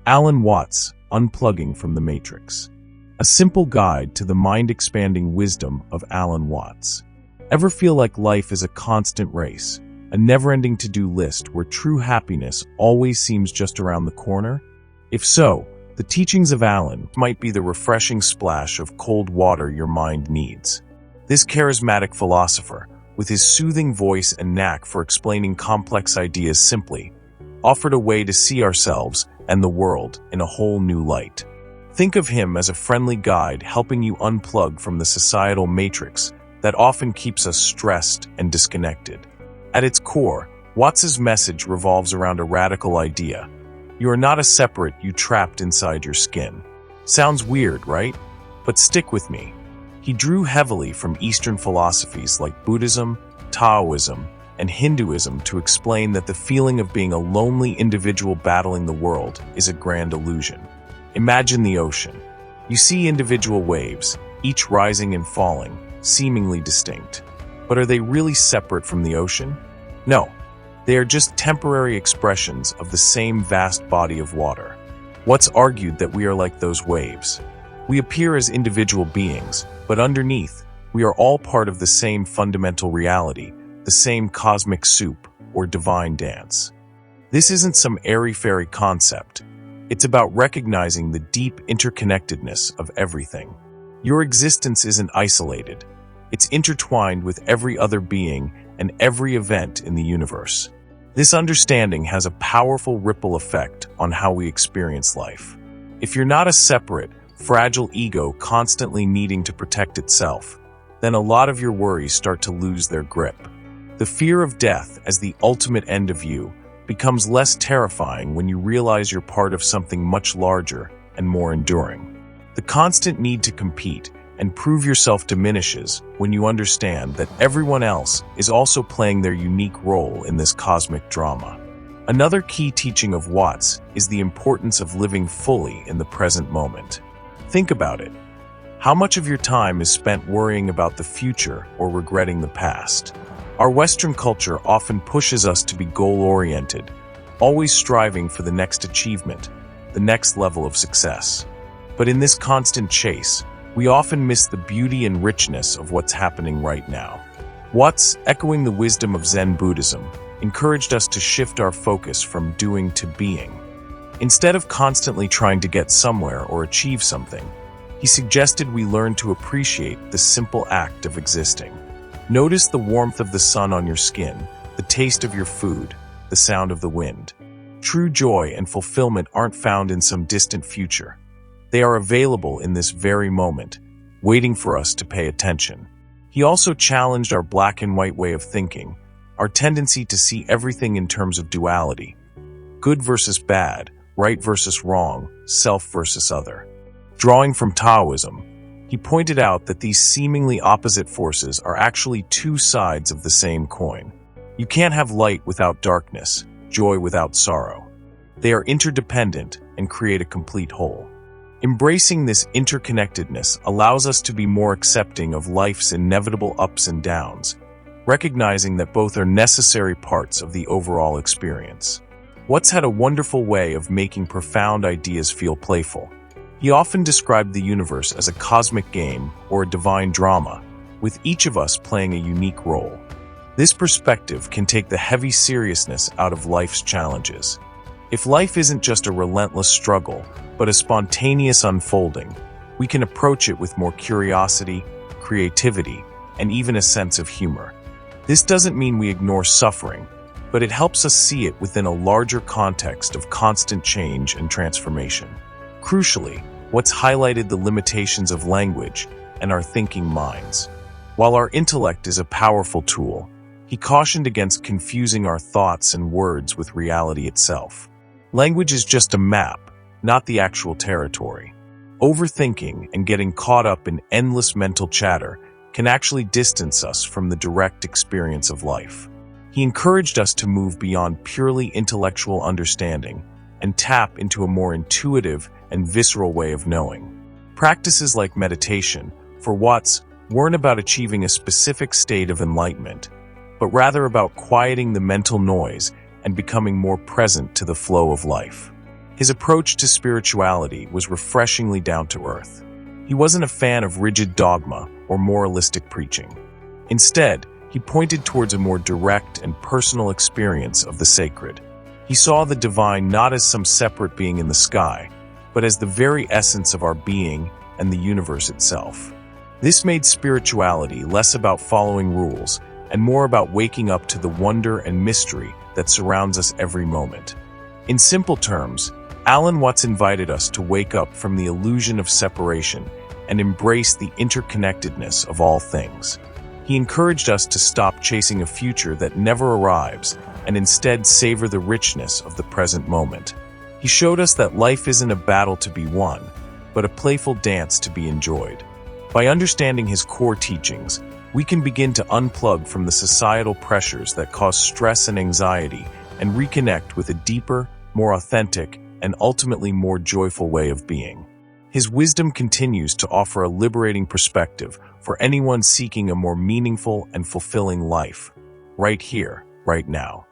Alan Watts, Unplugging from the Matrix. A simple guide to the mind-expanding wisdom of Alan Watts. Ever feel like life is a constant race, a never-ending to-do list where true happiness always seems just around the corner? If so, the teachings of Alan might be the refreshing splash of cold water your mind needs. This charismatic philosopher, with his soothing voice and knack for explaining complex ideas simply, offered a way to see ourselves and the world in a whole new light. Think of him as a friendly guide helping you unplug from the societal matrix that often keeps us stressed and disconnected. At its core, Watts's message revolves around a radical idea. You are not a separate you trapped inside your skin. Sounds weird, right? But stick with me. He drew heavily from Eastern philosophies like Buddhism, Taoism, and Hinduism to explain that the feeling of being a lonely individual battling the world is a grand illusion. Imagine the ocean. You see individual waves, each rising and falling, seemingly distinct. But are they really separate from the ocean? No. They are just temporary expressions of the same vast body of water. Watts argued that we are like those waves. We appear as individual beings, but underneath, we are all part of the same fundamental reality, the same cosmic soup or divine dance. This isn't some airy-fairy concept. It's about recognizing the deep interconnectedness of everything. Your existence isn't isolated. It's intertwined with every other being and every event in the universe. This understanding has a powerful ripple effect on how we experience life. If you're not a separate, fragile ego constantly needing to protect itself, then a lot of your worries start to lose their grip. The fear of death as the ultimate end of you becomes less terrifying when you realize you're part of something much larger and more enduring. The constant need to compete and prove yourself diminishes when you understand that everyone else is also playing their unique role in this cosmic drama. Another key teaching of Watts is the importance of living fully in the present moment. Think about it. How much of your time is spent worrying about the future or regretting the past? Our Western culture often pushes us to be goal-oriented, always striving for the next achievement, the next level of success. But in this constant chase, we often miss the beauty and richness of what's happening right now. Watts, echoing the wisdom of Zen Buddhism, encouraged us to shift our focus from doing to being. Instead of constantly trying to get somewhere or achieve something, he suggested we learn to appreciate the simple act of existing. Notice the warmth of the sun on your skin, the taste of your food, the sound of the wind. True joy and fulfillment aren't found in some distant future. They are available in this very moment, waiting for us to pay attention. He also challenged our black and white way of thinking, our tendency to see everything in terms of duality. Good versus bad, right versus wrong, self versus other. Drawing from Taoism, he pointed out that these seemingly opposite forces are actually two sides of the same coin. You can't have light without darkness, joy without sorrow. They are interdependent and create a complete whole. Embracing this interconnectedness allows us to be more accepting of life's inevitable ups and downs, recognizing that both are necessary parts of the overall experience. Watts had a wonderful way of making profound ideas feel playful. He often described the universe as a cosmic game or a divine drama, with each of us playing a unique role. This perspective can take the heavy seriousness out of life's challenges. If life isn't just a relentless struggle, but a spontaneous unfolding, we can approach it with more curiosity, creativity, and even a sense of humor. This doesn't mean we ignore suffering, but it helps us see it within a larger context of constant change and transformation. Crucially, Watts highlighted the limitations of language and our thinking minds. While our intellect is a powerful tool, he cautioned against confusing our thoughts and words with reality itself. Language is just a map, not the actual territory. Overthinking and getting caught up in endless mental chatter can actually distance us from the direct experience of life. He encouraged us to move beyond purely intellectual understanding and tap into a more intuitive and visceral way of knowing. Practices like meditation, for Watts, weren't about achieving a specific state of enlightenment, but rather about quieting the mental noise and becoming more present to the flow of life. His approach to spirituality was refreshingly down to earth. He wasn't a fan of rigid dogma or moralistic preaching. Instead, he pointed towards a more direct and personal experience of the sacred. He saw the divine not as some separate being in the sky, but as the very essence of our being and the universe itself. This made spirituality less about following rules and more about waking up to the wonder and mystery that surrounds us every moment. In simple terms, Alan Watts invited us to wake up from the illusion of separation and embrace the interconnectedness of all things. He encouraged us to stop chasing a future that never arrives and instead savor the richness of the present moment. He showed us that life isn't a battle to be won, but a playful dance to be enjoyed. By understanding his core teachings, we can begin to unplug from the societal pressures that cause stress and anxiety and reconnect with a deeper, more authentic, and ultimately more joyful way of being. His wisdom continues to offer a liberating perspective for anyone seeking a more meaningful and fulfilling life, right here, right now.